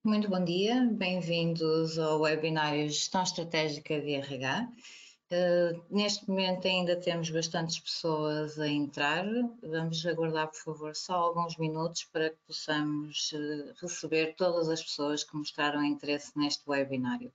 Muito bom dia, bem-vindos ao webinário Gestão Estratégica de RH. Neste momento ainda temos bastantes pessoas a entrar, vamos aguardar por favor só alguns minutos para que possamos receber todas as pessoas que mostraram interesse neste webinário.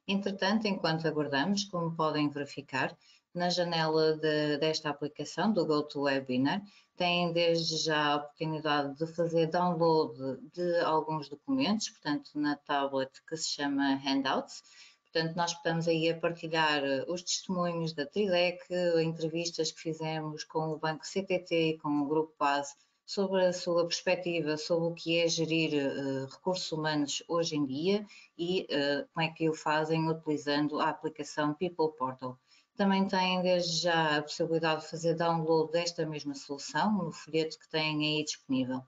Entretanto, enquanto aguardamos, como podem verificar, na janela desta aplicação do GoToWebinar, têm desde já a oportunidade de fazer download de alguns documentos, portanto, na tablet que se chama Handouts. Portanto, nós estamos aí a partilhar os testemunhos da Trilec, entrevistas que fizemos com o Banco CTT e com o Grupo Base sobre a sua perspectiva sobre o que é gerir recursos humanos hoje em dia e como é que o fazem utilizando a aplicação People Portal. Também têm desde já a possibilidade de fazer download desta mesma solução no folheto que têm aí disponível.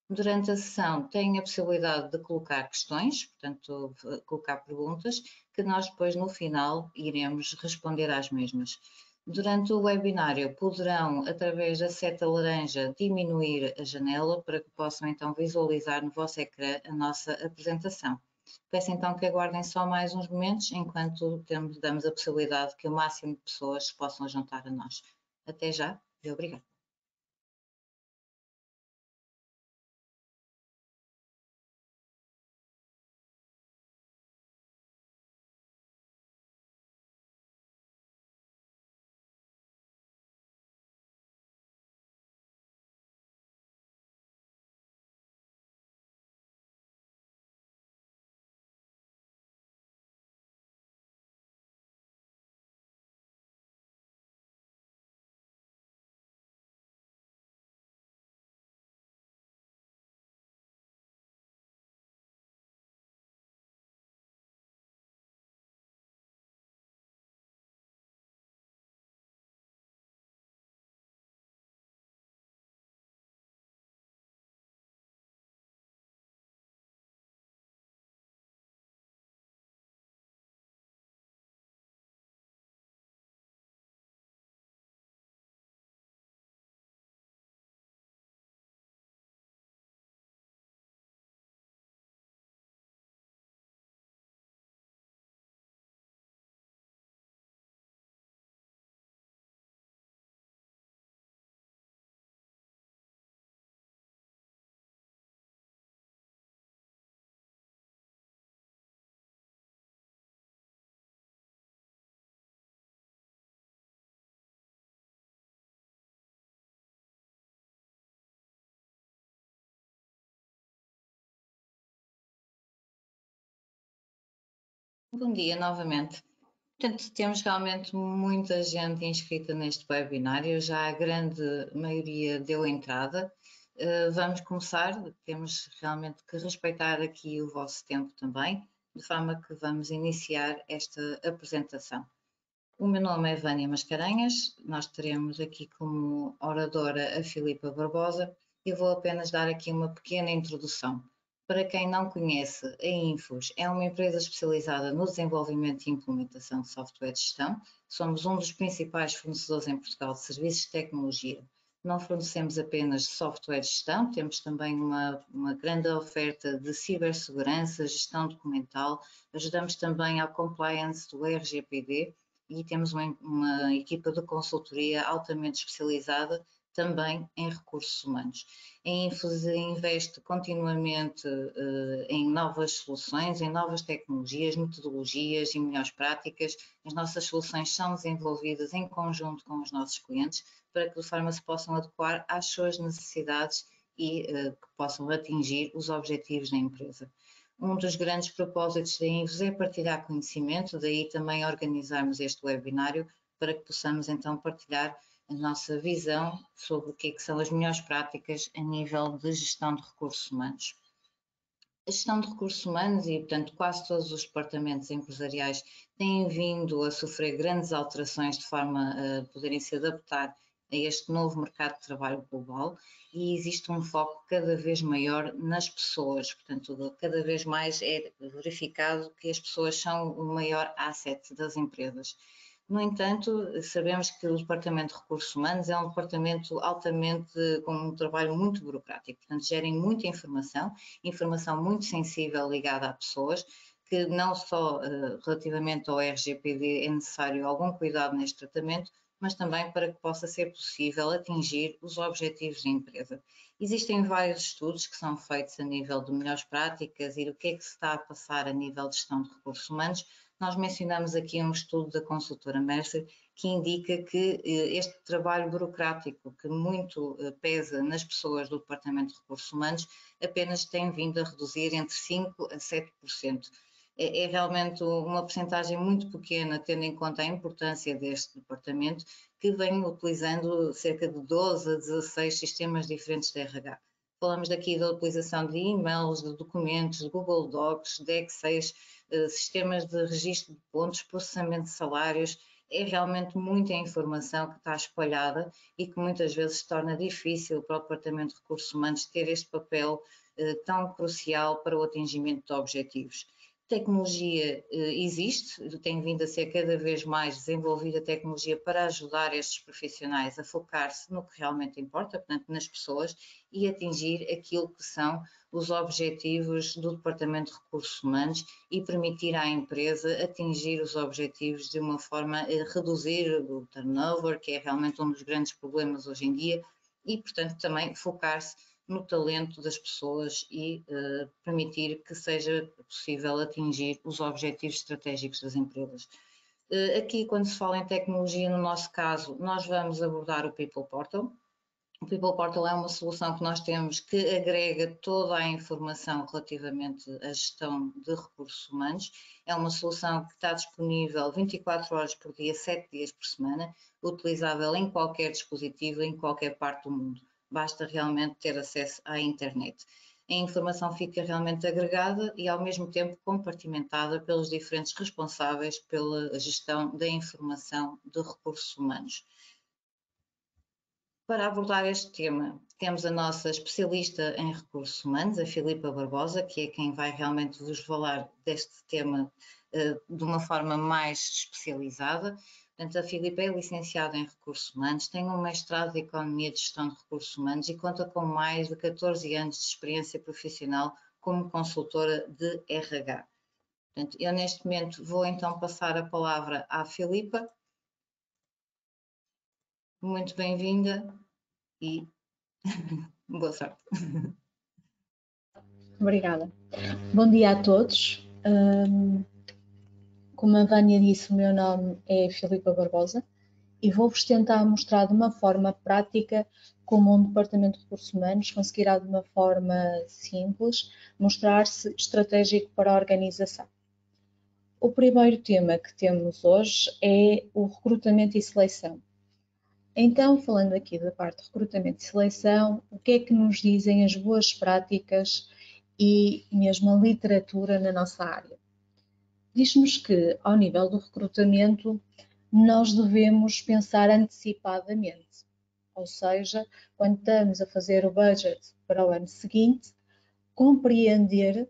Durante a sessão têm a possibilidade de colocar questões, portanto, colocar perguntas, que nós depois no final iremos responder às mesmas. Durante o webinário poderão, através da seta laranja, diminuir a janela para que possam então visualizar no vosso ecrã a nossa apresentação. Peço então que aguardem só mais uns momentos enquanto damos a possibilidade que o máximo de pessoas se possam juntar a nós. Até já e obrigada. Bom dia novamente. Portanto, temos realmente muita gente inscrita neste webinário, já a grande maioria deu entrada. Vamos começar, temos realmente que respeitar aqui o vosso tempo também, de forma que vamos iniciar esta apresentação. O meu nome é Vânia Mascarenhas, nós teremos aqui como oradora a Filipa Barbosa e vou apenas dar aqui uma pequena introdução. Para quem não conhece, a Infos é uma empresa especializada no desenvolvimento e implementação de software de gestão. Somos um dos principais fornecedores em Portugal de serviços de tecnologia. Não fornecemos apenas software de gestão, temos também uma grande oferta de cibersegurança, gestão documental, ajudamos também ao compliance do RGPD e temos uma equipa de consultoria altamente especializada também em recursos humanos. A Infos investe continuamente em novas soluções, em novas tecnologias, metodologias e melhores práticas. As nossas soluções são desenvolvidas em conjunto com os nossos clientes para que de forma se possam adequar às suas necessidades e que possam atingir os objetivos da empresa. Um dos grandes propósitos da Infos é partilhar conhecimento, daí também organizarmos este webinário para que possamos então partilhar a nossa visão sobre o que são as melhores práticas a nível de gestão de recursos humanos. A gestão de recursos humanos e, portanto, quase todos os departamentos empresariais têm vindo a sofrer grandes alterações de forma a poderem se adaptar a este novo mercado de trabalho global e existe um foco cada vez maior nas pessoas, portanto, cada vez mais é verificado que as pessoas são o maior asset das empresas. No entanto, sabemos que o Departamento de Recursos Humanos é um departamento altamente, com um trabalho muito burocrático, portanto, gerem muita informação, informação muito sensível ligada a pessoas, que não só relativamente ao RGPD é necessário algum cuidado neste tratamento, mas também para que possa ser possível atingir os objetivos da empresa. Existem vários estudos que são feitos a nível de melhores práticas e do que é que se está a passar a nível de gestão de recursos humanos. Nós mencionamos aqui um estudo da consultora Mercer que indica que este trabalho burocrático que muito pesa nas pessoas do Departamento de Recursos Humanos apenas tem vindo a reduzir entre 5% a 7%. É realmente uma percentagem muito pequena, tendo em conta a importância deste departamento, que vem utilizando cerca de 12 a 16 sistemas diferentes de RH. Falamos daqui da utilização de e-mails, de documentos, de Google Docs, de Excel, sistemas de registro de pontos, processamento de salários. É realmente muita informação que está espalhada e que muitas vezes torna difícil para o Departamento de Recursos Humanos ter este papel tão crucial para o atingimento de objetivos. Tecnologia existe, tem vindo a ser cada vez mais desenvolvida tecnologia para ajudar estes profissionais a focar-se no que realmente importa, portanto, nas pessoas, e atingir aquilo que são os objetivos do Departamento de Recursos Humanos e permitir à empresa atingir os objetivos de uma forma a reduzir o turnover, que é realmente um dos grandes problemas hoje em dia, e, portanto, também focar-se no talento das pessoas e permitir que seja possível atingir os objetivos estratégicos das empresas. Aqui, quando se fala em tecnologia, no nosso caso, nós vamos abordar o People Portal. O People Portal é uma solução que nós temos que agrega toda a informação relativamente à gestão de recursos humanos. É uma solução que está disponível 24 horas por dia, 7 dias por semana, utilizável em qualquer dispositivo, em qualquer parte do mundo. Basta realmente ter acesso à internet. A informação fica realmente agregada e, ao mesmo tempo, compartimentada pelos diferentes responsáveis pela gestão da informação de recursos humanos. Para abordar este tema, temos a nossa especialista em recursos humanos, a Filipa Barbosa, que é quem vai realmente vos falar deste tema de uma forma mais especializada. Portanto, a Filipa é licenciada em recursos humanos, tem um mestrado de Economia de Gestão de Recursos Humanos e conta com mais de 14 anos de experiência profissional como consultora de RH. Portanto, eu neste momento vou então passar a palavra à Filipa. Muito bem-vinda e boa sorte. Obrigada. Bom dia a todos. Como a Vânia disse, o meu nome é Filipa Barbosa e vou-vos tentar mostrar de uma forma prática como um departamento de recursos humanos conseguirá de uma forma simples mostrar-se estratégico para a organização. O primeiro tema que temos hoje é o recrutamento e seleção. Então, falando aqui da parte de recrutamento e seleção, o que é que nos dizem as boas práticas e mesmo a literatura na nossa área? Diz-nos que, ao nível do recrutamento, nós devemos pensar antecipadamente, ou seja, quando estamos a fazer o budget para o ano seguinte, compreender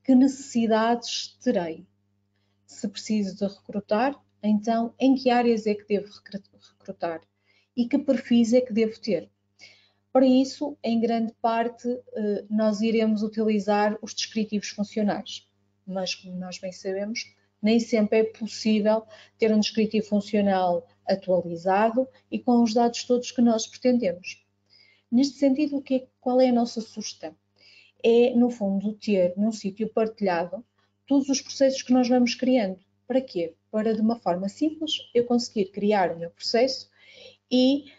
que necessidades terei. Se preciso de recrutar, então em que áreas é que devo recrutar e que perfis é que devo ter. Para isso, em grande parte, nós iremos utilizar os descritivos funcionais, mas como nós bem sabemos, nem sempre é possível ter um descritivo funcional atualizado e com os dados todos que nós pretendemos. Neste sentido, qual é a nossa sugestão? É, no fundo, ter num sítio partilhado todos os processos que nós vamos criando. Para quê? Para, de uma forma simples, eu conseguir criar o meu processo e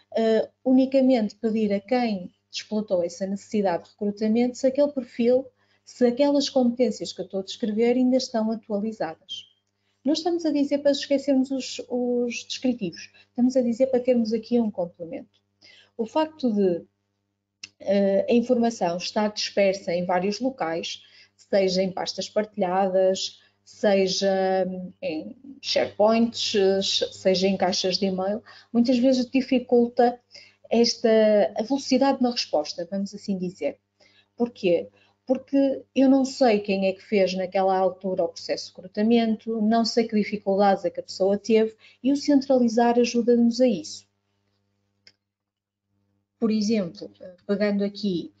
unicamente pedir a quem explotou essa necessidade de recrutamento se aquele perfil, se aquelas competências que eu estou a descrever ainda estão atualizadas. Não estamos a dizer para esquecermos os descritivos, estamos a dizer para termos aqui um complemento. O facto de a informação estar dispersa em vários locais, seja em pastas partilhadas, seja em SharePoints, seja em caixas de e-mail, muitas vezes dificulta a velocidade na resposta, vamos assim dizer. Porquê? porque eu não sei quem é que fez naquela altura o processo de recrutamento, não sei que dificuldades é que a pessoa teve, e o centralizar ajuda-nos a isso. Por exemplo, pegando aqui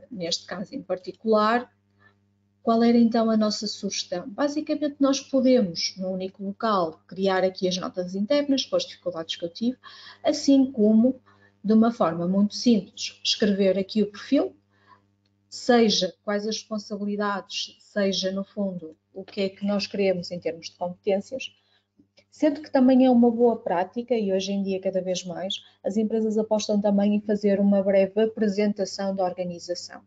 neste caso em particular, qual era então a nossa sugestão? Basicamente nós podemos, num único local, criar aqui as notas internas com as dificuldades que eu tive, assim como, de uma forma muito simples, escrever aqui o perfil, seja quais as responsabilidades, seja no fundo o que é que nós queremos em termos de competências, sendo que também é uma boa prática e hoje em dia cada vez mais as empresas apostam também em fazer uma breve apresentação da organização.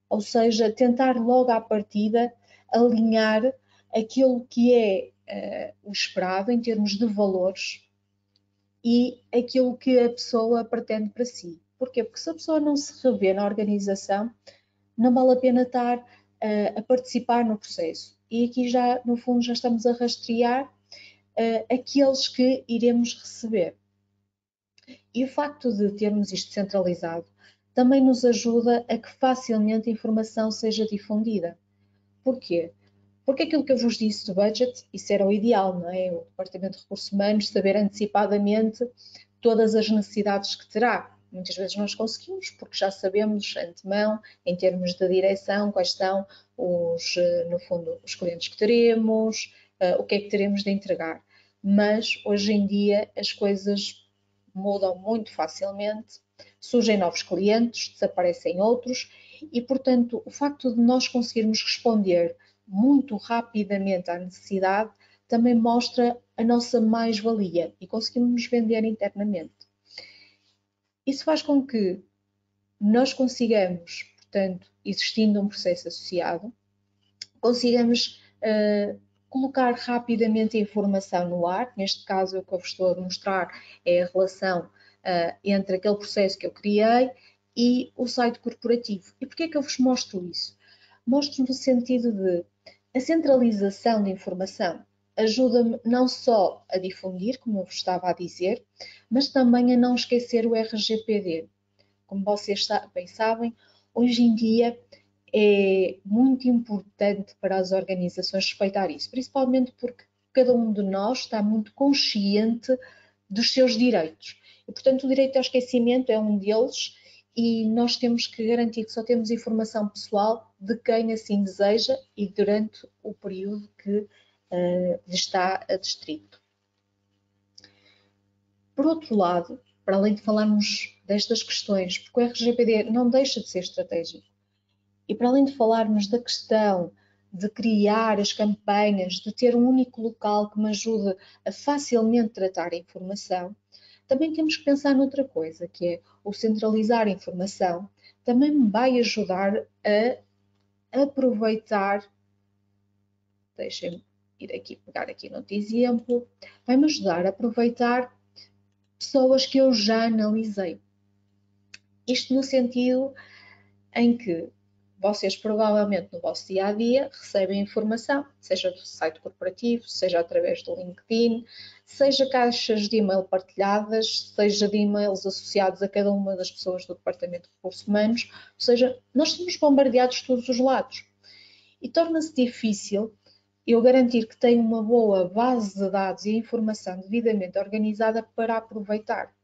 Ou seja, tentar logo à partida alinhar aquilo que é o esperado em termos de valores e aquilo que a pessoa pretende para si. Porquê? Porque se a pessoa não se revê na organização, não vale a pena estar a participar no processo. E aqui já, no fundo, já estamos a rastrear aqueles que iremos receber. E o facto de termos isto centralizado também nos ajuda a que facilmente a informação seja difundida. Porquê? Porque aquilo que eu vos disse do budget, isso era o ideal, não é? O Departamento de Recursos Humanos saber antecipadamente todas as necessidades que terá. Muitas vezes nós conseguimos, porque já sabemos de antemão, em termos de direção, quais são no fundo, os clientes que teremos, o que é que teremos de entregar. Mas hoje em dia as coisas mudam muito facilmente, surgem novos clientes, desaparecem outros e, portanto, o facto de nós conseguirmos responder muito rapidamente à necessidade também mostra a nossa mais-valia e conseguimos vender internamente. Isso faz com que nós consigamos, portanto, existindo um processo associado, consigamos colocar rapidamente a informação no ar. Neste caso, o que eu vos estou a mostrar é a relação entre aquele processo que eu criei e o site corporativo. E porquê é que eu vos mostro isso? Mostro no sentido de a centralização de informação ajuda-me não só a difundir, como eu vos estava a dizer, mas também a não esquecer o RGPD. Como vocês bem sabem, hoje em dia é muito importante para as organizações respeitar isso, principalmente porque cada um de nós está muito consciente dos seus direitos. E, portanto, o direito ao esquecimento é um deles e nós temos que garantir que só temos informação pessoal de quem assim deseja e durante o período que está adstrito. Por outro lado, para além de falarmos destas questões, porque o RGPD não deixa de ser estratégico, e para além de falarmos da questão de criar as campanhas, de ter um único local que me ajude a facilmente tratar a informação, também temos que pensar noutra coisa, que é o centralizar a informação, também me vai ajudar a aproveitar, deixem-me ir aqui, pegar aqui no exemplo, vai-me ajudar a aproveitar pessoas que eu já analisei. Isto no sentido em que vocês provavelmente no vosso dia a dia recebem informação, seja do site corporativo, seja através do LinkedIn, seja caixas de e-mail partilhadas, seja de e-mails associados a cada uma das pessoas do Departamento de Recursos Humanos, ou seja, nós somos bombardeados de todos os lados. E torna-se difícil eu garantir que tenho uma boa base de dados e informação devidamente organizada para aproveitar.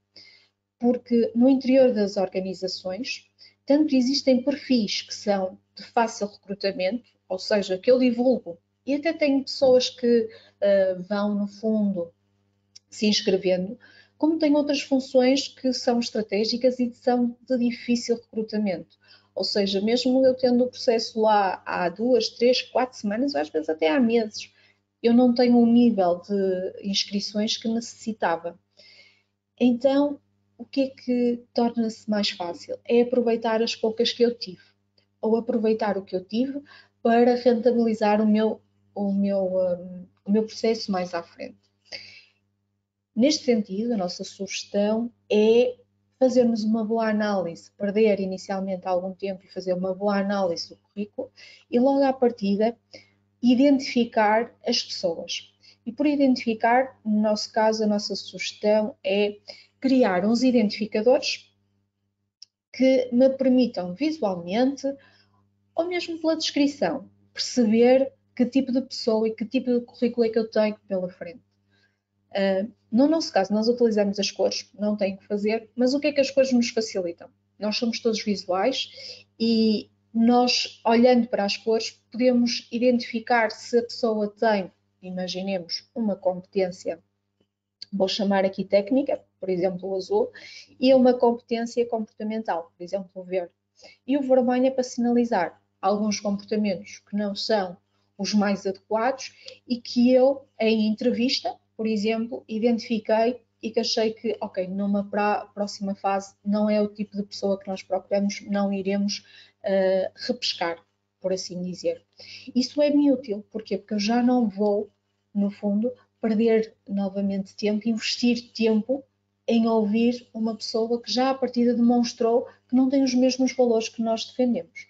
Porque no interior das organizações, tanto existem perfis que são de fácil recrutamento, ou seja, que eu divulgo, e até tenho pessoas que vão, no fundo, se inscrevendo, como tem outras funções que são estratégicas e são de difícil recrutamento. Ou seja, mesmo eu tendo o processo lá há 2, 3, 4 semanas, ou às vezes até há meses, eu não tenho o nível de inscrições que necessitava. Então, o que é que torna-se mais fácil? É aproveitar as poucas que eu tive, ou aproveitar o que eu tive para rentabilizar o meu processo mais à frente. Neste sentido, a nossa sugestão é fazermos uma boa análise, perder inicialmente algum tempo e fazer uma boa análise do currículo e logo à partida identificar as pessoas. E por identificar, no nosso caso, a nossa sugestão é criar uns identificadores que me permitam visualmente ou mesmo pela descrição, perceber que tipo de pessoa e que tipo de currículo é que eu tenho pela frente. No nosso caso, nós utilizamos as cores, não tem que fazer, mas o que é que as cores nos facilitam? Nós somos todos visuais e nós, olhando para as cores, podemos identificar se a pessoa tem, imaginemos, uma competência, vou chamar aqui técnica, por exemplo, o azul, e uma competência comportamental, por exemplo, o verde. E o vermelho é para sinalizar alguns comportamentos que não são os mais adequados e que eu, em entrevista, por exemplo, identifiquei e que achei que, ok, numa próxima fase não é o tipo de pessoa que nós procuramos, não iremos repescar, por assim dizer. Isso é-me útil, porquê? Porque eu já não vou, no fundo, perder novamente tempo, investir tempo em ouvir uma pessoa que já à partida demonstrou que não tem os mesmos valores que nós defendemos.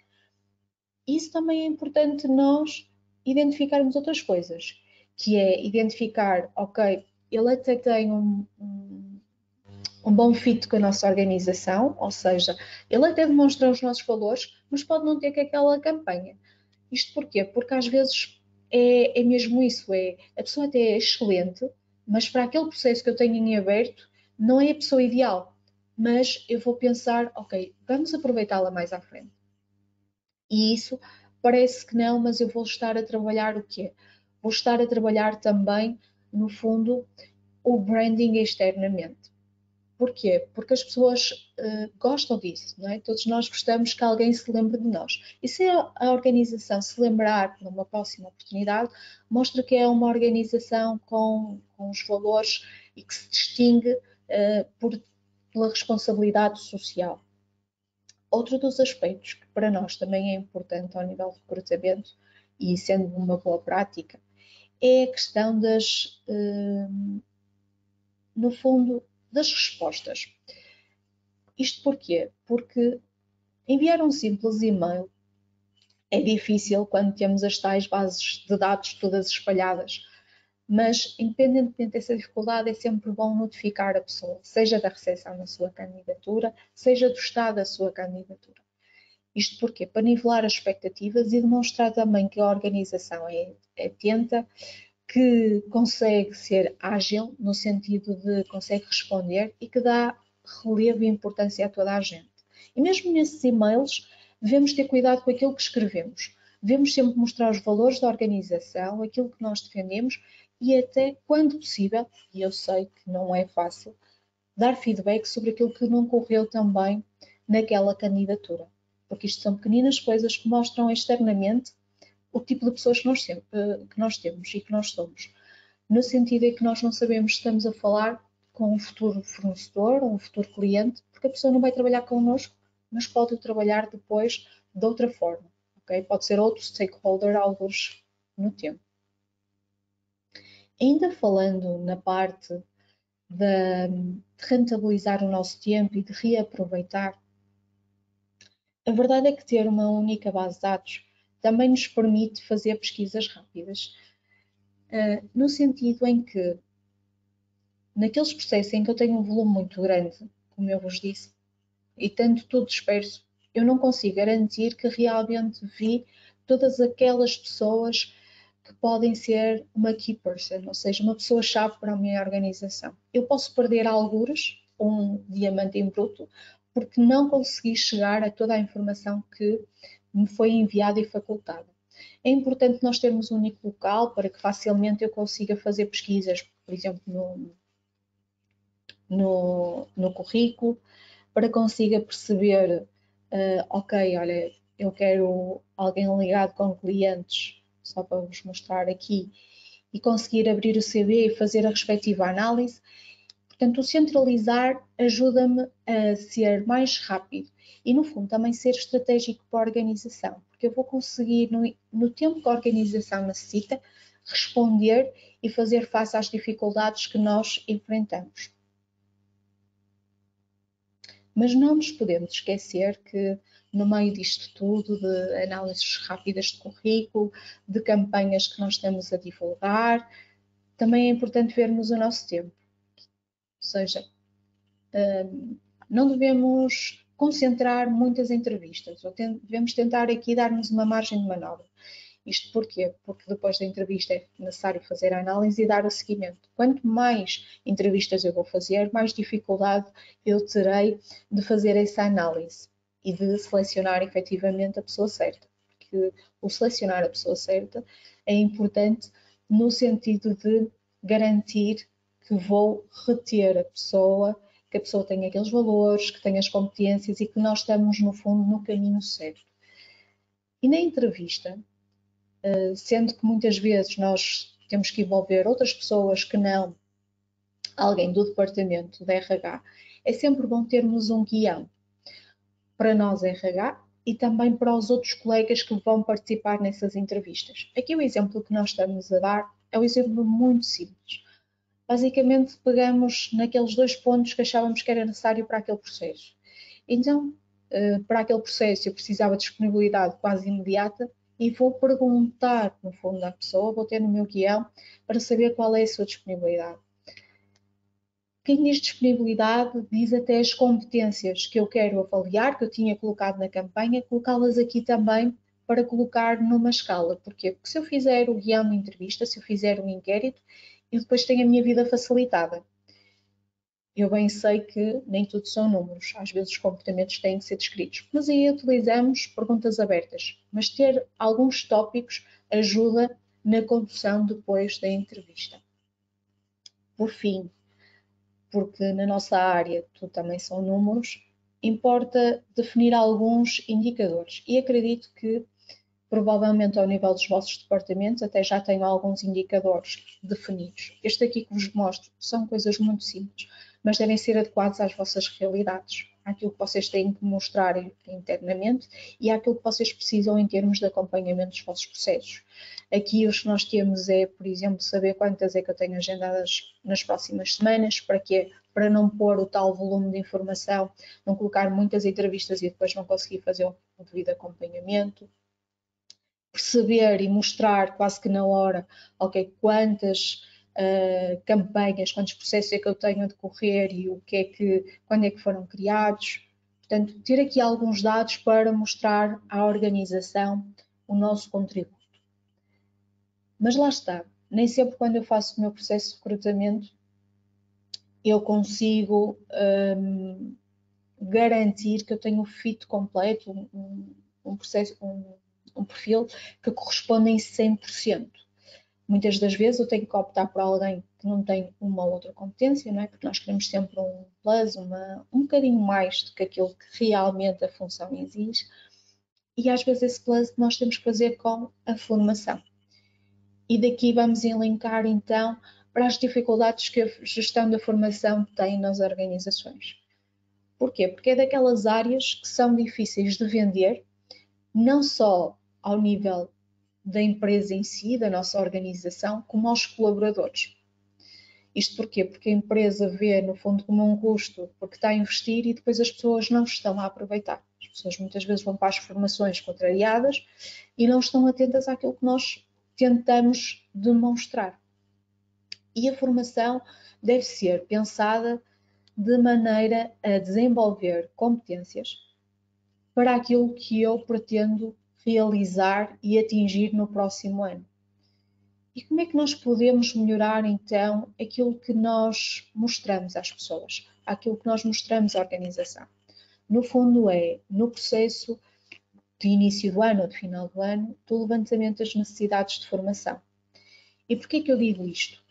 Isso também é importante nós identificarmos outras coisas, que é identificar, ok, ele até tem um bom fit com a nossa organização, ou seja, ele até demonstra os nossos valores, mas pode não ter que aquela campanha. Isto porquê? Porque às vezes é mesmo isso, a pessoa até é excelente, mas para aquele processo que eu tenho em aberto, não é a pessoa ideal. Mas eu vou pensar, ok, vamos aproveitá-la mais à frente. E isso parece que não, mas eu vou estar a trabalhar o quê? Vou estar a trabalhar também, no fundo, o branding externamente. Porquê? Porque as pessoas gostam disso, não é? Todos nós gostamos que alguém se lembre de nós. E se a organização se lembrar numa próxima oportunidade, mostra que é uma organização com os valores e que se distingue pela responsabilidade social. Outro dos aspectos que para nós também é importante ao nível de recrutamento, e sendo uma boa prática, é a questão no fundo, das respostas. Isto porquê? Porque enviar um simples e-mail é difícil quando temos as tais bases de dados todas espalhadas, mas independentemente dessa dificuldade é sempre bom notificar a pessoa, seja da recepção da sua candidatura, seja do estado da sua candidatura. Isto porquê? Para nivelar as expectativas e demonstrar também que a organização é atenta, que consegue ser ágil, no sentido de consegue responder e que dá relevo e importância a toda a gente. E mesmo nesses e-mails, devemos ter cuidado com aquilo que escrevemos. Devemos sempre mostrar os valores da organização, aquilo que nós defendemos e até, quando possível, e eu sei que não é fácil, dar feedback sobre aquilo que não correu tão bem naquela candidatura. Porque isto são pequeninas coisas que mostram externamente o tipo de pessoas que nós temos e que nós somos. No sentido em que nós não sabemos se estamos a falar com um futuro fornecedor ou um futuro cliente, porque a pessoa não vai trabalhar connosco, mas pode trabalhar depois de outra forma. Okay? Pode ser outro stakeholder, alguns no tempo. Ainda falando na parte de rentabilizar o nosso tempo e de reaproveitar, a verdade é que ter uma única base de dados também nos permite fazer pesquisas rápidas, no sentido em que, naqueles processos em que eu tenho um volume muito grande, como eu vos disse, e tanto tudo disperso, eu não consigo garantir que realmente vi todas aquelas pessoas que podem ser uma key person, ou seja, uma pessoa-chave para a minha organização. Eu posso perder algures, um diamante em bruto, porque não consegui chegar a toda a informação que me foi enviada e facultada. É importante nós termos um único local para que facilmente eu consiga fazer pesquisas, por exemplo, no currículo, para que consiga perceber, ok, olha, eu quero alguém ligado com clientes, só para vos mostrar aqui, e conseguir abrir o CV e fazer a respectiva análise. Portanto, o centralizar ajuda-me a ser mais rápido e, no fundo, também ser estratégico para a organização, porque eu vou conseguir, no tempo que a organização necessita, responder e fazer face às dificuldades que nós enfrentamos. Mas não nos podemos esquecer que, no meio disto tudo, de análises rápidas de currículo, de campanhas que nós estamos a divulgar, também é importante vermos o nosso tempo. Ou seja, não devemos concentrar muitas entrevistas, ou devemos tentar aqui dar-nos uma margem de manobra. Isto porquê? Porque depois da entrevista é necessário fazer a análise e dar o seguimento. Quanto mais entrevistas eu vou fazer, mais dificuldade eu terei de fazer essa análise e de selecionar efetivamente a pessoa certa. Porque o selecionar a pessoa certa é importante no sentido de garantir que vou reter a pessoa, que a pessoa tenha aqueles valores, que tenha as competências e que nós estamos, no fundo, no caminho certo. E na entrevista, sendo que muitas vezes nós temos que envolver outras pessoas que não alguém do departamento de RH, é sempre bom termos um guião para nós RH e também para os outros colegas que vão participar nessas entrevistas. Aqui o exemplo que nós estamos a dar é um exemplo muito simples. Basicamente, pegamos naqueles 2 pontos que achávamos que era necessário para aquele processo. Então, para aquele processo, eu precisava de disponibilidade quase imediata e vou perguntar, no fundo, à pessoa, vou ter no meu guião para saber qual é a sua disponibilidade. Quem diz disponibilidade diz até as competências que eu quero avaliar, que eu tinha colocado na campanha, colocá-las aqui também para colocar numa escala. Porquê? Porque se eu fizer o guião de entrevista, se eu fizer um inquérito, eu depois tenho a minha vida facilitada. Eu bem sei que nem tudo são números, às vezes os comportamentos têm que ser descritos, mas aí utilizamos perguntas abertas. Mas ter alguns tópicos ajuda na condução depois da entrevista. Por fim, porque na nossa área tudo também são números, importa definir alguns indicadores. E acredito que provavelmente ao nível dos vossos departamentos até já tenham alguns indicadores definidos. Este aqui que vos mostro são coisas muito simples, mas devem ser adequados às vossas realidades, àquilo que vocês têm que mostrar internamente e àquilo que vocês precisam em termos de acompanhamento dos vossos processos. Aqui os que nós temos é, por exemplo, saber quantas é que eu tenho agendadas nas próximas semanas, para quê? Para não pôr o tal volume de informação, não colocar muitas entrevistas e depois não conseguir fazer o devido acompanhamento. Perceber e mostrar quase que na hora, ok, quantas campanhas, quantos processos é que eu tenho a decorrer e o que é que, quando é que foram criados. Portanto, ter aqui alguns dados para mostrar à organização o nosso contributo. Mas lá está, nem sempre quando eu faço o meu processo de recrutamento eu consigo garantir que eu tenho o fit completo, um processo, um perfil que corresponde em 100%. Muitas das vezes eu tenho que optar por alguém que não tem uma ou outra competência, não é? Porque nós queremos sempre um plus, um bocadinho mais do que aquilo que realmente a função exige. E às vezes esse plus nós temos que fazer com a formação. E daqui vamos elencar então para as dificuldades que a gestão da formação tem nas organizações. Porquê? Porque é daquelas áreas que são difíceis de vender, não só ao nível da empresa em si, da nossa organização, como aos colaboradores. Isto porquê? Porque a empresa vê, no fundo, como um custo, porque está a investir e depois as pessoas não estão a aproveitar. As pessoas muitas vezes vão para as formações contrariadas e não estão atentas àquilo que nós tentamos demonstrar. E a formação deve ser pensada de maneira a desenvolver competências para aquilo que eu pretendo realizar e atingir no próximo ano. E como é que nós podemos melhorar então aquilo que nós mostramos às pessoas, aquilo que nós mostramos à organização? No fundo é no processo de início do ano ou de final do ano do levantamento das necessidades de formação. E porquê que eu digo isto?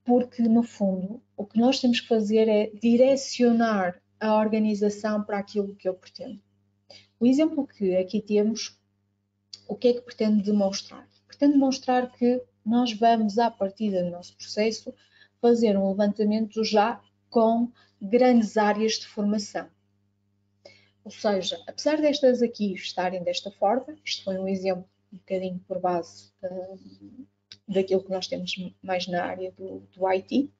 Porque no fundo o que nós temos que fazer é direcionar a organização para aquilo que eu pretendo. O exemplo que aqui temos, o que é que pretende demonstrar? Pretende demonstrar que nós vamos, à partida do nosso processo, fazer um levantamento já com grandes áreas de formação. Ou seja, apesar destas aqui estarem desta forma, isto foi um exemplo um bocadinho por base daquilo que nós temos mais na área do IT,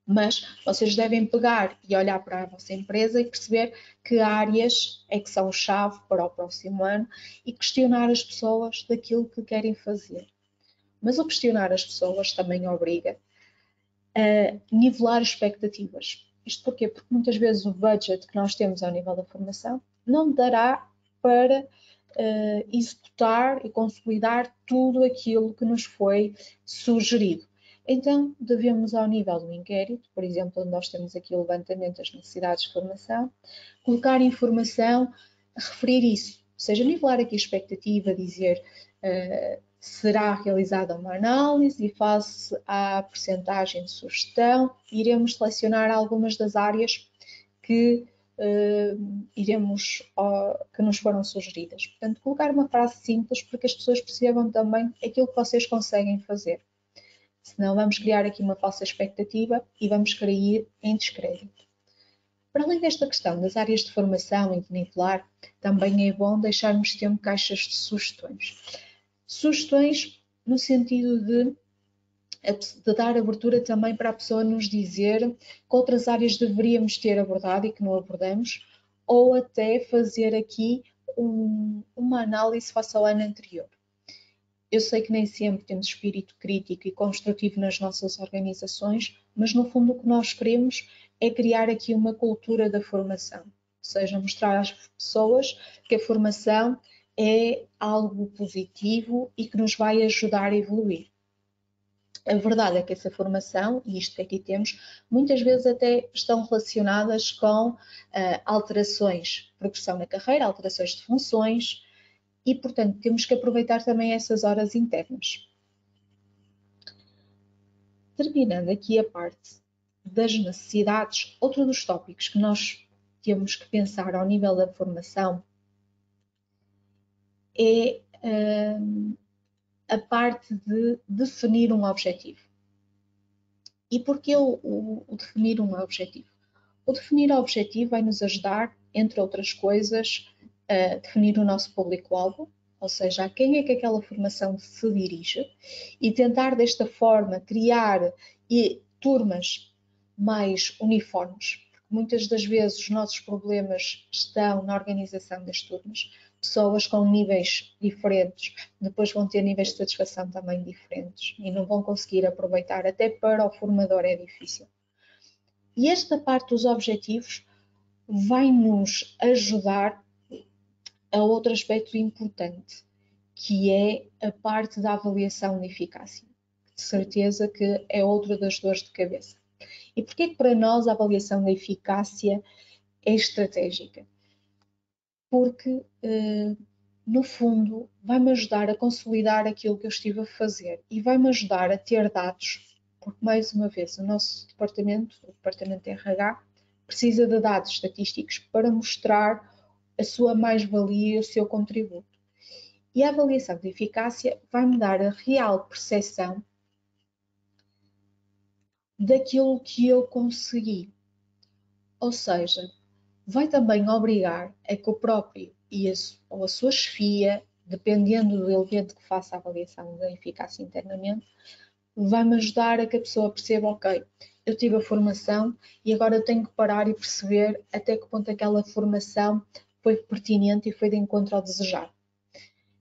mas vocês devem pegar e olhar para a vossa empresa e perceber que áreas é que são chave para o próximo ano e questionar as pessoas daquilo que querem fazer. Mas o questionar as pessoas também obriga a nivelar expectativas. Isto porquê? Porque muitas vezes o budget que nós temos ao nível da formação não dará para executar e consolidar tudo aquilo que nos foi sugerido. Então, devemos, ao nível do inquérito, por exemplo, onde nós temos aqui o levantamento das necessidades de formação, colocar informação, referir isso, ou seja, nivelar aqui a expectativa, dizer será realizada uma análise e face à percentagem de sugestão, iremos selecionar algumas das áreas que que nos foram sugeridas. Portanto, colocar uma frase simples para que as pessoas percebam também aquilo que vocês conseguem fazer. Senão vamos criar aqui uma falsa expectativa e vamos cair em descrédito. Para além desta questão das áreas de formação e de nivelar, também é bom deixarmos sempre caixas de sugestões. Sugestões no sentido de dar abertura também para a pessoa nos dizer que outras áreas deveríamos ter abordado e que não abordamos, ou até fazer aqui uma análise face ao ano anterior. Eu sei que nem sempre temos espírito crítico e construtivo nas nossas organizações, mas no fundo o que nós queremos é criar aqui uma cultura da formação, ou seja, mostrar às pessoas que a formação é algo positivo e que nos vai ajudar a evoluir. A verdade é que essa formação, e isto que aqui temos, muitas vezes até estão relacionadas com alterações, progressão na carreira, alterações de funções, e, portanto, temos que aproveitar também essas horas internas. Terminando aqui a parte das necessidades, outro dos tópicos que nós temos que pensar ao nível da formação é a parte de definir um objetivo. E porquê o definir um objetivo? O definir o objetivo vai nos ajudar, entre outras coisas, a definir o nosso público-alvo, ou seja, a quem é que aquela formação se dirige, e tentar desta forma criar turmas mais uniformes, porque muitas das vezes os nossos problemas estão na organização das turmas. Pessoas com níveis diferentes depois vão ter níveis de satisfação também diferentes e não vão conseguir aproveitar, até para o formador é difícil. E esta parte dos objetivos vai nos ajudar a outro aspecto importante, que é a parte da avaliação de eficácia. De certeza que é outra das dores de cabeça. E porquê que para nós a avaliação da eficácia é estratégica? Porque, no fundo, vai-me ajudar a consolidar aquilo que eu estive a fazer e vai-me ajudar a ter dados, porque, mais uma vez, o nosso departamento, o departamento de RH, precisa de dados estatísticos para mostrar a sua mais-valia e o seu contributo. E a avaliação de eficácia vai-me dar a real percepção daquilo que eu consegui. Ou seja, vai também obrigar a que o próprio ou a sua chefia, dependendo do elemento que faça a avaliação da eficácia internamente, vai-me ajudar a que a pessoa perceba, ok, eu tive a formação e agora eu tenho que parar e perceber até que ponto aquela formação foi pertinente e foi de encontro ao desejado.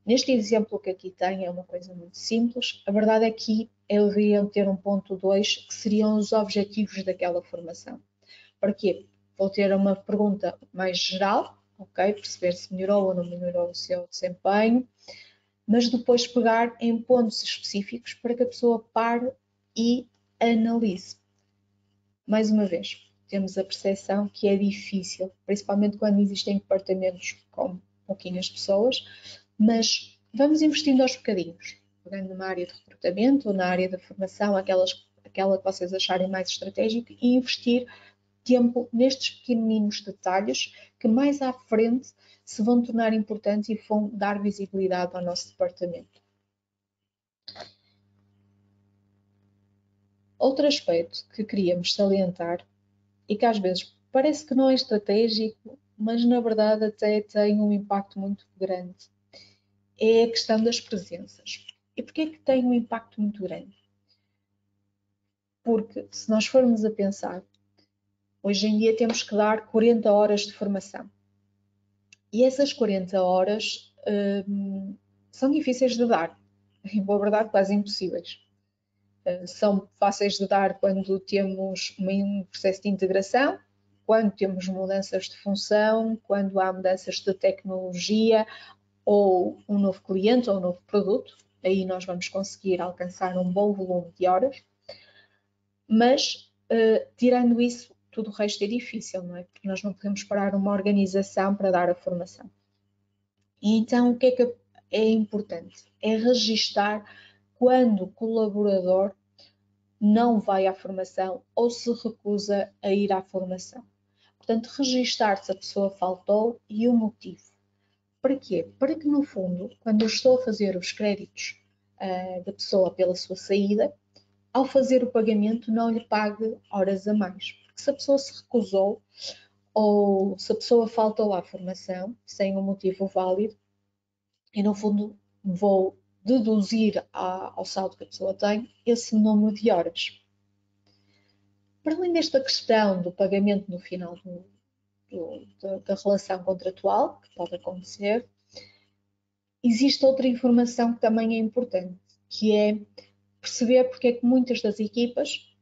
Neste exemplo que aqui tem é uma coisa muito simples, a verdade é que eu devia ter um ponto 2, que seriam os objetivos daquela formação. Para quê? Vou ter uma pergunta mais geral, ok? Perceber se melhorou ou não melhorou o seu desempenho, mas depois pegar em pontos específicos para que a pessoa pare e analise. Mais uma vez, temos a percepção que é difícil, principalmente quando existem departamentos com pouquinhas pessoas, mas vamos investindo aos bocadinhos, pegando numa área de recrutamento ou na área da formação, aquela que vocês acharem mais estratégica, e investir tempo nestes pequeninos detalhes que mais à frente se vão tornar importantes e vão dar visibilidade ao nosso departamento. Outro aspecto que queríamos salientar e que às vezes parece que não é estratégico, mas na verdade até tem um impacto muito grande, é a questão das presenças. E porquê que tem um impacto muito grande? Porque se nós formos a pensar, hoje em dia temos que dar 40 horas de formação. E essas 40 horas são difíceis de dar, em boa verdade, quase impossíveis. São fáceis de dar quando temos um processo de integração, quando temos mudanças de função, quando há mudanças de tecnologia ou um novo cliente ou um novo produto. Aí nós vamos conseguir alcançar um bom volume de horas. Mas, tirando isso, tudo o resto é difícil, não é? Porque nós não podemos parar uma organização para dar a formação. E então, o que é importante? É registar quando o colaborador não vai à formação ou se recusa a ir à formação. Portanto, registar se a pessoa faltou e o motivo. Para quê? Para que, no fundo, quando eu estou a fazer os créditos da pessoa pela sua saída, ao fazer o pagamento não lhe pague horas a mais. Porque se a pessoa se recusou ou se a pessoa faltou à formação sem um motivo válido, e no fundo vou deduzir ao saldo que a pessoa tem esse número de horas. Para além desta questão do pagamento no final da relação contratual, que pode acontecer, existe outra informação que também é importante, que é perceber porque é que muitas das equipas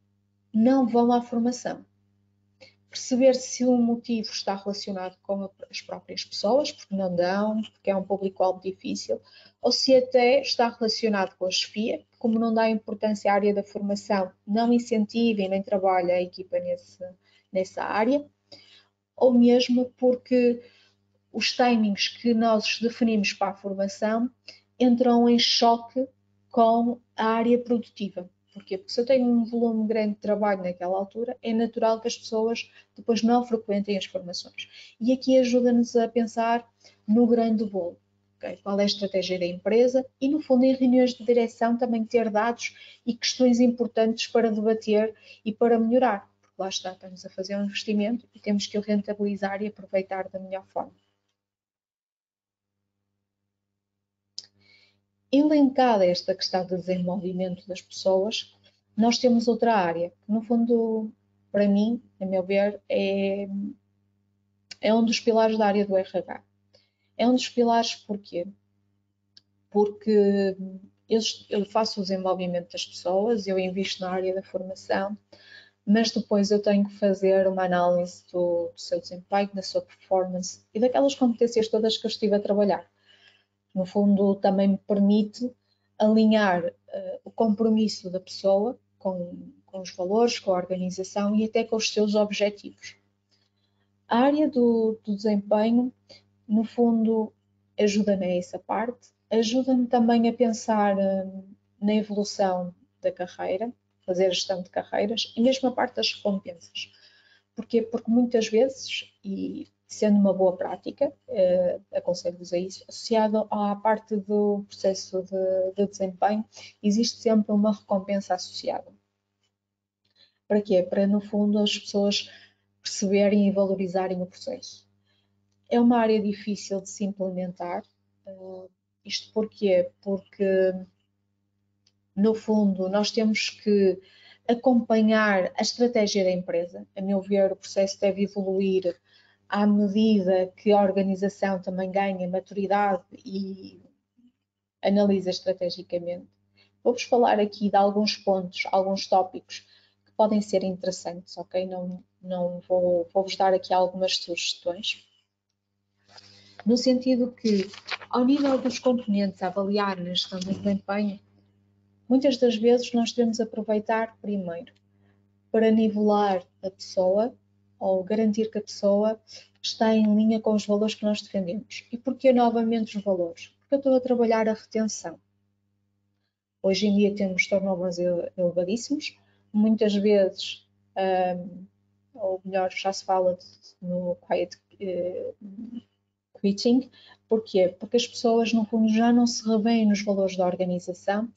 não vão à formação. Perceber se o motivo está relacionado com as próprias pessoas, porque não dão, porque é um público-alvo difícil, ou se até está relacionado com a chefia, como não dá importância à área da formação, não incentiva e nem trabalha a equipa nessa área, ou mesmo porque os timings que nós definimos para a formação entram em choque com a área produtiva. Porquê? Porque se eu tenho um volume grande de trabalho naquela altura, é natural que as pessoas depois não frequentem as formações. E aqui ajuda-nos a pensar no grande bolo. Okay? Qual é a estratégia da empresa? E, no fundo, em reuniões de direção também ter dados e questões importantes para debater e para melhorar. Porque lá está, estamos a fazer um investimento e temos que o rentabilizar e aproveitar da melhor forma. Elencada esta questão do desenvolvimento das pessoas, nós temos outra área, que no fundo, para mim, a meu ver, é um dos pilares da área do RH. É um dos pilares porquê? Porque eu faço o desenvolvimento das pessoas, eu invisto na área da formação, mas depois eu tenho que fazer uma análise do seu desempenho, da sua performance e daquelas competências todas que eu estive a trabalhar. No fundo, também me permite alinhar o compromisso da pessoa com os valores, com a organização e até com os seus objetivos. A área do desempenho, no fundo, ajuda-me a essa parte, ajuda-me também a pensar na evolução da carreira, fazer a gestão de carreiras e mesmo a parte das recompensas. Porquê? Porque muitas vezes, e sendo uma boa prática, aconselho-vos a isso, associado à parte do processo de desempenho, existe sempre uma recompensa associada. Para quê? Para, no fundo, as pessoas perceberem e valorizarem o processo. É uma área difícil de se implementar. Isto porquê? Porque, no fundo, nós temos que acompanhar a estratégia da empresa. A meu ver, o processo deve evoluir à medida que a organização também ganha maturidade e analisa estrategicamente. Vou-vos falar aqui de alguns pontos, alguns tópicos que podem ser interessantes, ok? Não vou-vos dar aqui algumas sugestões. No sentido que, ao nível dos componentes a avaliar na gestão do desempenho, muitas das vezes nós devemos aproveitar primeiro para nivelar a pessoa ou garantir que a pessoa está em linha com os valores que nós defendemos. E porquê novamente os valores? Porque eu estou a trabalhar a retenção. Hoje em dia temos turnovers elevadíssimos, muitas vezes, ou melhor, já se fala no quiet quitting. Porquê? Porque as pessoas, no fundo, já não se revêem nos valores da organização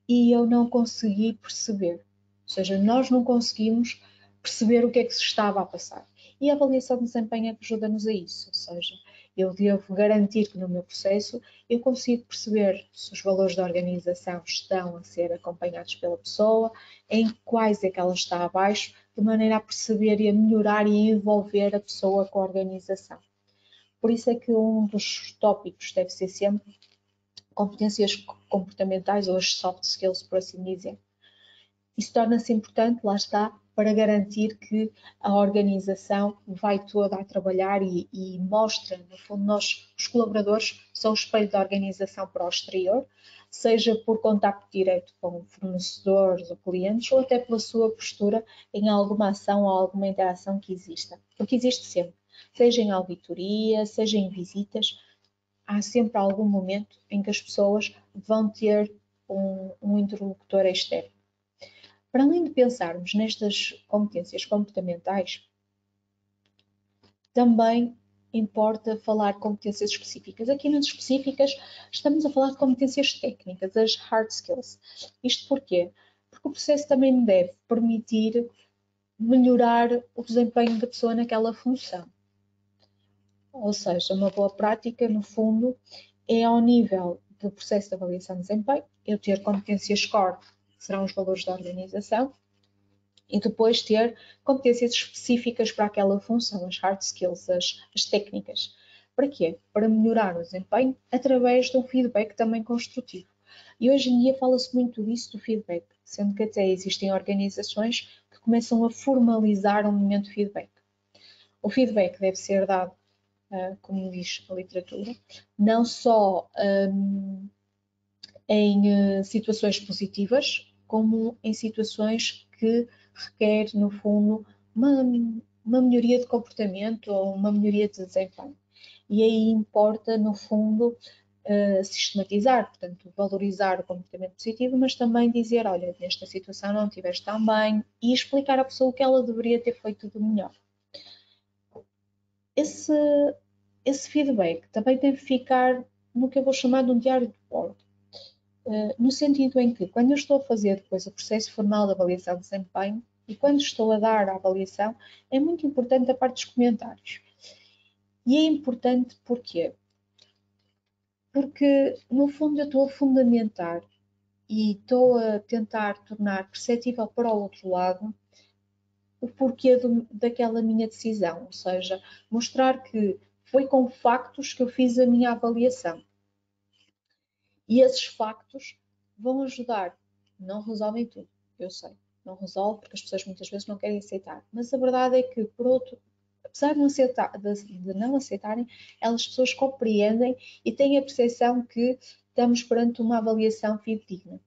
e eu não consegui perceber. Ou seja, nós não conseguimos perceber o que é que se estava a passar. E a avaliação de desempenho é que ajuda-nos a isso. Ou seja, eu devo garantir que no meu processo eu consigo perceber se os valores da organização estão a ser acompanhados pela pessoa, em quais é que ela está abaixo, de maneira a perceber e a melhorar e a envolver a pessoa com a organização. Por isso é que um dos tópicos deve ser sempre competências comportamentais ou as soft skills, por assim dizer. Isso torna-se importante, lá está, para garantir que a organização vai toda a trabalhar e mostra, no fundo, nós, os colaboradores, são o espelho da organização para o exterior, seja por contacto direto com fornecedores ou clientes, ou até pela sua postura em alguma ação ou alguma interação que exista. Porque existe sempre, seja em auditoria, seja em visitas, há sempre algum momento em que as pessoas vão ter um interlocutor externo. Para além de pensarmos nestas competências comportamentais, também importa falar de competências específicas. Aqui nas específicas estamos a falar de competências técnicas, as hard skills. Isto porquê? Porque o processo também me deve permitir melhorar o desempenho da pessoa naquela função. Ou seja, uma boa prática, no fundo, é ao nível do processo de avaliação de desempenho, eu ter competências core, que serão os valores da organização, e depois ter competências específicas para aquela função, as hard skills, as técnicas. Para quê? Para melhorar o desempenho através de um feedback também construtivo. E hoje em dia fala-se muito disso, do feedback, sendo que até existem organizações que começam a formalizar um momento de feedback. O feedback deve ser dado, como diz a literatura, não só em situações positivas, como em situações que requer, no fundo, uma melhoria de comportamento ou uma melhoria de desempenho. E aí importa, no fundo, sistematizar, portanto, valorizar o comportamento positivo, mas também dizer, olha, nesta situação não estiveste tão bem, e explicar à pessoa o que ela deveria ter feito de melhor. Esse feedback também tem que ficar no que eu vou chamar de um diário de bordo. No sentido em que, quando eu estou a fazer depois o processo formal de avaliação de desempenho e quando estou a dar a avaliação, é muito importante a parte dos comentários. E é importante porquê? Porque, no fundo, eu estou a fundamentar e estou a tentar tornar perceptível para o outro lado o porquê daquela minha decisão, ou seja, mostrar que foi com factos que eu fiz a minha avaliação. E esses factos vão ajudar. Não resolvem tudo, eu sei. Não resolve porque as pessoas muitas vezes não querem aceitar. Mas a verdade é que, apesar de não aceitarem, as pessoas compreendem e têm a percepção que estamos perante uma avaliação fidedigna.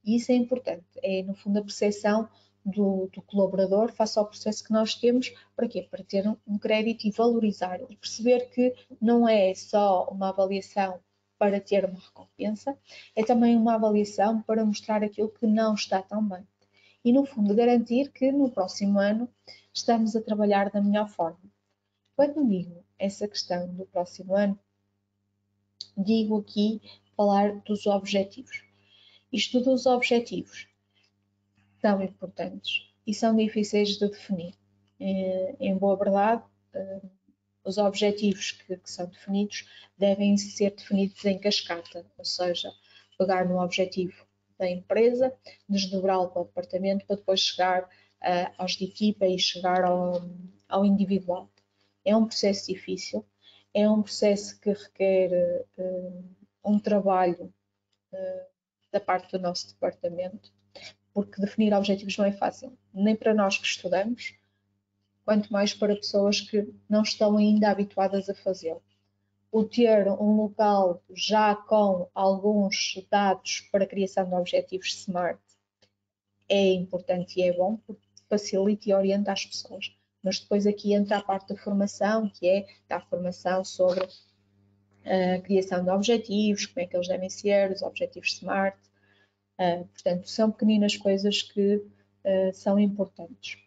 E isso é importante. É, no fundo, a percepção do colaborador face ao processo que nós temos. Para quê? Para ter um crédito e valorizar. E perceber que não é só uma avaliação para ter uma recompensa, é também uma avaliação para mostrar aquilo que não está tão bem. E, no fundo, garantir que no próximo ano estamos a trabalhar da melhor forma. Quando digo essa questão do próximo ano, digo aqui falar dos objetivos. Isto dos objetivos são importantes e são difíceis de definir. Em boa verdade, os objetivos que são definidos devem ser definidos em cascata, ou seja, pegar no objetivo da empresa, desdobrá-lo para o departamento para depois chegar aos de equipa e chegar ao individual. É um processo difícil, é um processo que requer um trabalho da parte do nosso departamento, porque definir objetivos não é fácil, nem para nós que estudamos, quanto mais para pessoas que não estão ainda habituadas a fazê-lo. O ter um local já com alguns dados para a criação de objetivos SMART é importante e é bom, porque facilita e orienta as pessoas. Mas depois aqui entra a parte da formação, que é a formação sobre a criação de objetivos, como é que eles devem ser, os objetivos SMART. Portanto, são pequeninas coisas que são importantes.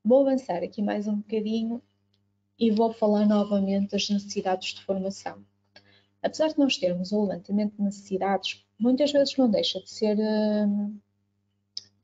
Vou avançar aqui mais um bocadinho e vou falar novamente das necessidades de formação. Apesar de nós termos o levantamento de necessidades, muitas vezes não deixa de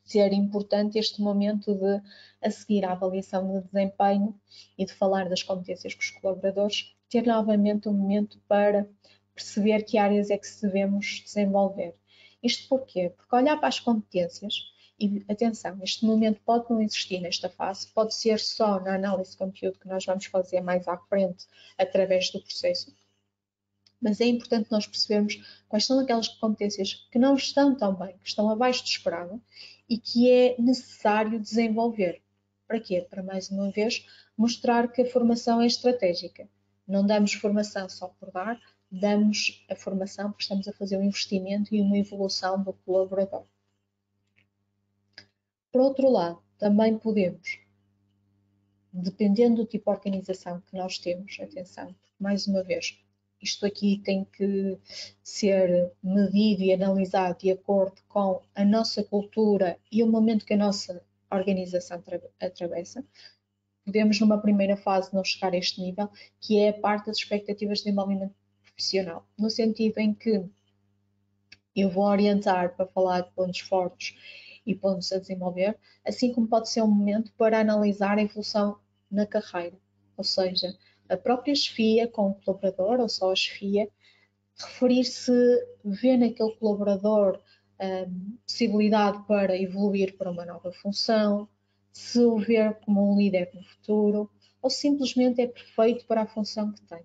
ser importante este momento de, a seguir à avaliação de desempenho e de falar das competências com os colaboradores, ter novamente um momento para perceber que áreas é que se devemos desenvolver. Isto porquê? Porque olhar para as competências, e atenção, este momento pode não existir nesta fase, pode ser só na análise de conteúdo que nós vamos fazer mais à frente através do processo. Mas é importante nós percebermos quais são aquelas competências que não estão tão bem, que estão abaixo do esperado e que é necessário desenvolver. Para quê? Para, mais uma vez, mostrar que a formação é estratégica. Não damos formação só por dar, damos a formação porque estamos a fazer um investimento e uma evolução do colaborador. Por outro lado, também podemos, dependendo do tipo de organização que nós temos, atenção, mais uma vez, isto aqui tem que ser medido e analisado de acordo com a nossa cultura e o momento que a nossa organização atravessa. Podemos, numa primeira fase, não chegar a este nível, que é a parte das expectativas de desenvolvimento profissional, no sentido em que eu vou orientar para falar de pontos fortes e pontos a desenvolver, assim como pode ser um momento para analisar a evolução na carreira, ou seja, a própria chefia com o colaborador, ou só a chefia, referir-se, ver naquele colaborador possibilidade para evoluir para uma nova função, se o ver como um líder no futuro, ou simplesmente é perfeito para a função que tem.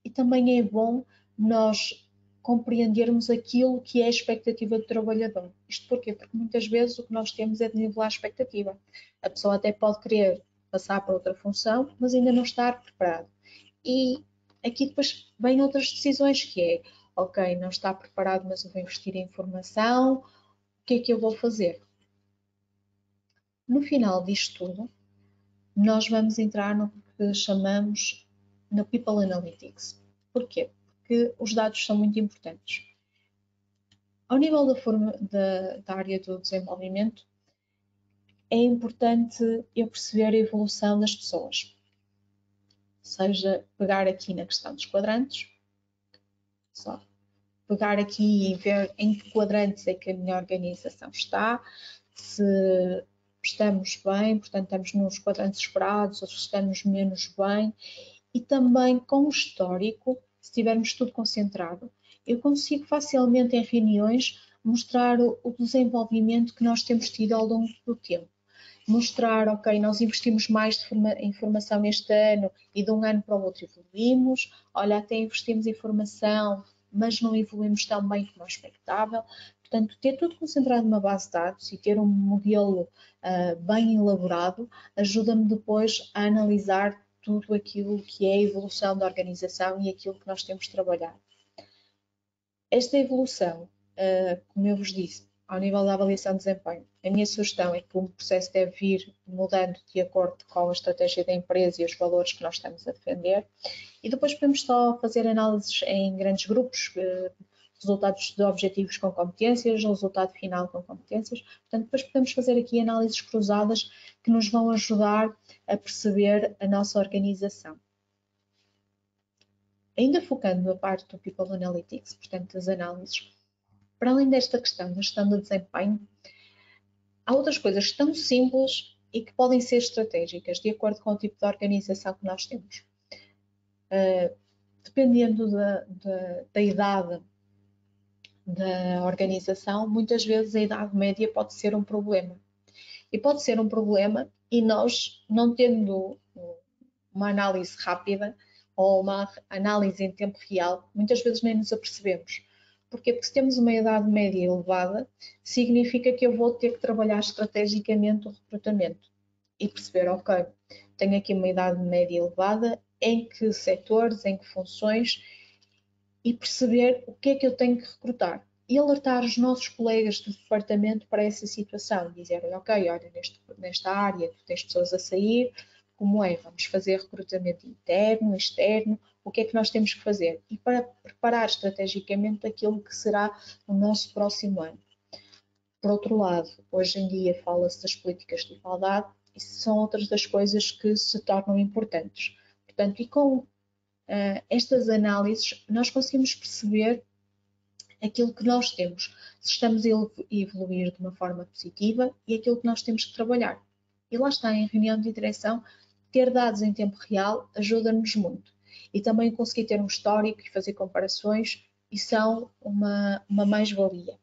E também é bom nós compreendermos aquilo que é a expectativa do trabalhador. Isto porquê? Porque muitas vezes o que nós temos é de nivelar a expectativa. A pessoa até pode querer passar para outra função, mas ainda não estar preparado. E aqui depois vêm outras decisões que é, ok, não está preparado, mas eu vou investir em formação, o que é que eu vou fazer? No final disto tudo, nós vamos entrar no que chamamos na People Analytics. Porquê? Porque os dados são muito importantes. Ao nível da área do desenvolvimento, é importante eu perceber a evolução das pessoas. Seja pegar aqui na questão dos quadrantes, só pegar aqui e ver em que quadrantes é que a minha organização está, se estamos bem, portanto estamos nos quadrantes esperados ou se estamos menos bem, e também com o histórico, se tivermos tudo concentrado, eu consigo facilmente em reuniões mostrar o desenvolvimento que nós temos tido ao longo do tempo. Mostrar, ok, nós investimos mais em formação este ano e de um ano para o outro evoluímos, olha, até investimos em formação, mas não evoluímos tão bem como é expectável. Portanto, ter tudo concentrado numa base de dados e ter um modelo bem elaborado ajuda-me depois a analisar tudo aquilo que é a evolução da organização e aquilo que nós temos de trabalhar. Esta evolução, como eu vos disse, ao nível da avaliação de desempenho, a minha sugestão é que o processo deve vir mudando de acordo com a estratégia da empresa e os valores que nós estamos a defender. E depois podemos só fazer análises em grandes grupos, resultados de objetivos com competências, resultado final com competências. Portanto, depois podemos fazer aqui análises cruzadas que nos vão ajudar a perceber a nossa organização. Ainda focando a parte do People Analytics, portanto, das análises, para além desta questão da gestão do desempenho, há outras coisas tão simples e que podem ser estratégicas, de acordo com o tipo de organização que nós temos. Dependendo da idade da organização, muitas vezes a idade média pode ser um problema. E pode ser um problema e nós, não tendo uma análise rápida ou uma análise em tempo real, muitas vezes nem nos apercebemos. Porquê? Porque se temos uma idade média elevada, significa que eu vou ter que trabalhar estrategicamente o recrutamento e perceber, ok, tenho aqui uma idade média elevada, em que setores, em que funções, e perceber o que é que eu tenho que recrutar. E alertar os nossos colegas do departamento para essa situação. Dizer, ok, olha, nesta área tu tens pessoas a sair, como é? Vamos fazer recrutamento interno, externo, o que é que nós temos que fazer? E para preparar estrategicamente aquilo que será o nosso próximo ano. Por outro lado, hoje em dia fala-se das políticas de igualdade e são outras das coisas que se tornam importantes. Portanto, e com estas análises, nós conseguimos perceber aquilo que nós temos, se estamos a evoluir de uma forma positiva e aquilo que nós temos que trabalhar. E lá está, em reunião de direção, ter dados em tempo real ajuda-nos muito. E também conseguir ter um histórico e fazer comparações e são uma mais-valia.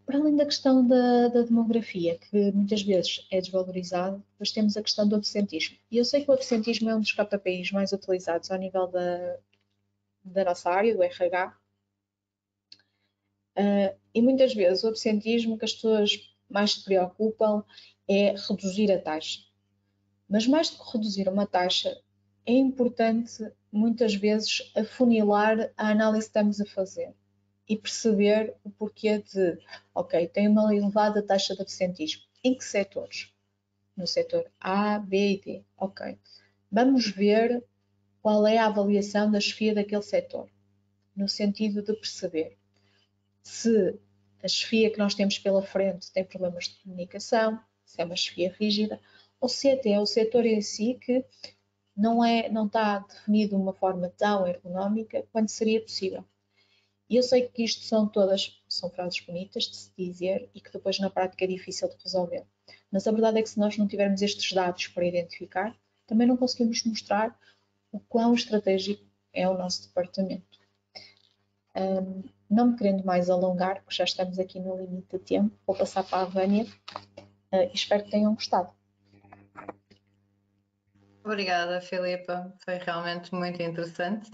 Para além da questão da demografia, que muitas vezes é desvalorizado, depois temos a questão do absentismo. E eu sei que o absentismo é um dos KPIs mais utilizados ao nível da nossa área, do RH. E muitas vezes o absentismo que as pessoas mais se preocupam é reduzir a taxa. Mas mais do que reduzir uma taxa, é importante muitas vezes afunilar a análise que estamos a fazer e perceber o porquê de, ok, tem uma elevada taxa de absentismo. Em que setores? No setor A, B e D. Ok. Vamos ver qual é a avaliação da chefia daquele setor, no sentido de perceber se a chefia que nós temos pela frente tem problemas de comunicação, se é uma chefia rígida, ou se até é o setor em si que não está definido de uma forma tão ergonómica quanto seria possível. E eu sei que isto são frases bonitas de se dizer e que depois na prática é difícil de resolver. Mas a verdade é que se nós não tivermos estes dados para identificar, também não conseguimos mostrar o quão estratégico é o nosso departamento. Não me querendo mais alongar, porque já estamos aqui no limite de tempo, vou passar para a Vânia e espero que tenham gostado. Obrigada, Filipa, foi realmente muito interessante.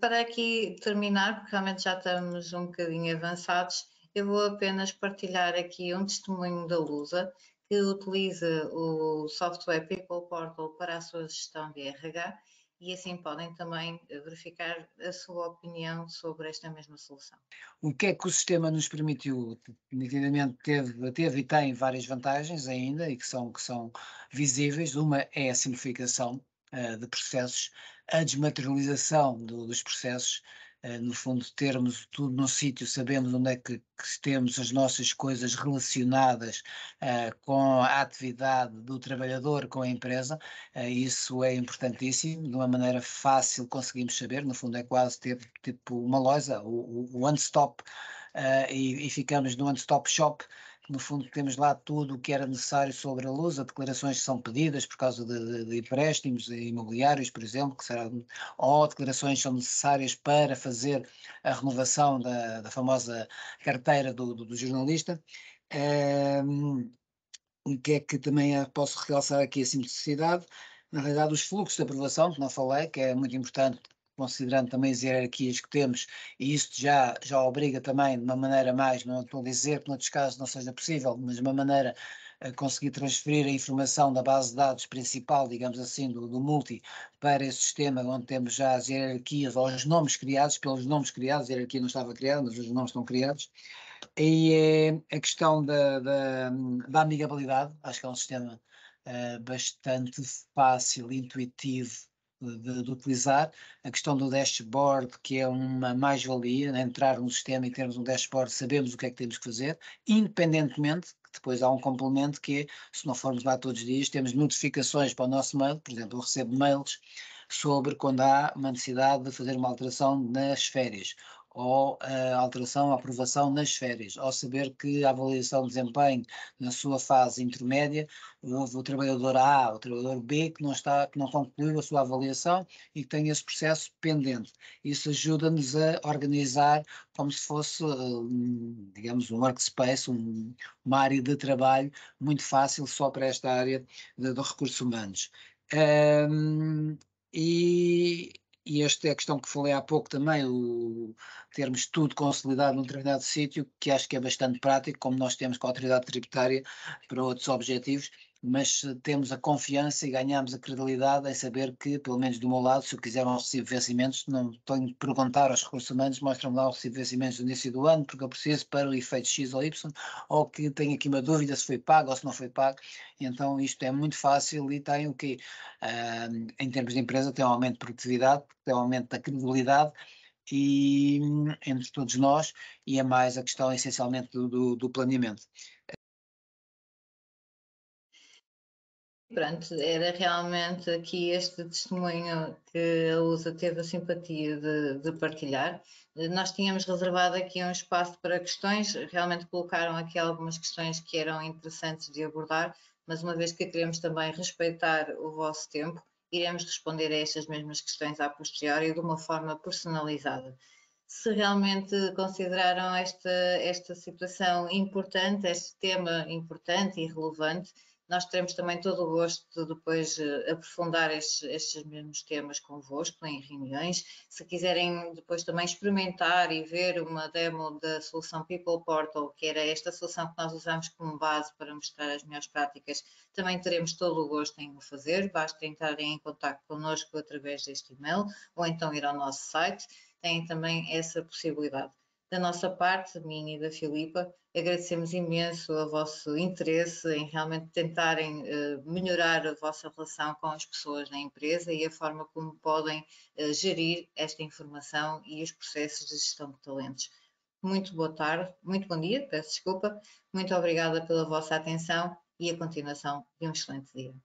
Para aqui terminar, porque realmente já estamos um bocadinho avançados, eu vou apenas partilhar aqui um testemunho da Lusa, que utiliza o software People Portal para a sua gestão de RH e assim podem também verificar a sua opinião sobre esta mesma solução. O que é que o sistema nos permitiu? Nitidamente teve e tem várias vantagens ainda e que são visíveis. Uma é a simplificação de processos, a desmaterialização dos processos, no fundo termos tudo num sítio, sabemos onde é que temos as nossas coisas relacionadas com a atividade do trabalhador com a empresa. Isso é importantíssimo, de uma maneira fácil conseguimos saber, no fundo é quase ter tipo uma loja, o one-stop, e ficamos no one-stop shop, que no fundo temos lá tudo o que era necessário sobre a luz, as declarações que são pedidas por causa de empréstimos imobiliários, por exemplo, ou declarações que são necessárias para fazer a renovação da famosa carteira do jornalista. O que é que também posso realçar aqui a simplicidade? Na realidade, os fluxos de aprovação, que não falei, que é muito importante, considerando também as hierarquias que temos, e isto já obriga também de uma maneira mais, não estou a dizer que noutros casos não seja possível, mas de uma maneira a conseguir transferir a informação da base de dados principal, digamos assim, do multi, para esse sistema onde temos já as hierarquias ou os nomes criados, pelos nomes criados, a hierarquia não estava criada, mas os nomes estão criados. E é a questão da amigabilidade, acho que é um sistema bastante fácil, intuitivo de utilizar. A questão do dashboard, que é uma mais-valia, né? Entrar no sistema e termos um dashboard, sabemos o que é que temos que fazer, independentemente, que depois há um complemento que é, se não formos lá todos os dias, temos notificações para o nosso mail, por exemplo, eu recebo mails sobre quando há uma necessidade de fazer uma alteração nas férias, ou a alteração, a aprovação nas férias, ou saber que a avaliação de desempenho na sua fase intermédia, houve o trabalhador A, o trabalhador B que não concluiu a sua avaliação e que tem esse processo pendente. Isso ajuda-nos a organizar como se fosse, digamos, um workspace, uma área de trabalho muito fácil só para esta área de recursos humanos. E esta é a questão que falei há pouco também, termos tudo consolidado num determinado sítio, que acho que é bastante prático, como nós temos com a autoridade tributária para outros objetivos, mas temos a confiança e ganhamos a credibilidade em saber que, pelo menos do meu lado, se eu quiser um recibo de vencimentos, não tenho de perguntar aos recursos humanos, mostram-me lá o recibo de vencimentos do início do ano, porque eu preciso para o efeito X ou Y, ou que tenho aqui uma dúvida se foi pago ou se não foi pago. Então isto é muito fácil e tem o quê? Em termos de empresa tem um aumento de produtividade, tem um aumento da credibilidade e entre todos nós, e é mais a questão essencialmente do planeamento. Pronto, era realmente aqui este testemunho que a Lusa teve a simpatia de partilhar. Nós tínhamos reservado aqui um espaço para questões, realmente colocaram aqui algumas questões que eram interessantes de abordar, mas uma vez que queremos também respeitar o vosso tempo, iremos responder a estas mesmas questões a posteriori de uma forma personalizada. Se realmente consideraram esta situação importante, este tema importante e relevante, Nós teremos também todo o gosto de depois aprofundar estes mesmos temas convosco em reuniões. Se quiserem depois também experimentar e ver uma demo da solução People Portal, que era esta solução que nós usamos como base para mostrar as melhores práticas, também teremos todo o gosto em o fazer. Basta entrarem em contato connosco através deste e-mail ou então ir ao nosso site. Têm também essa possibilidade. Da nossa parte, minha e da Filipa, agradecemos imenso o vosso interesse em realmente tentarem melhorar a vossa relação com as pessoas na empresa e a forma como podem gerir esta informação e os processos de gestão de talentos. Muito boa tarde, muito bom dia, peço desculpa, muito obrigada pela vossa atenção e a continuação de um excelente dia.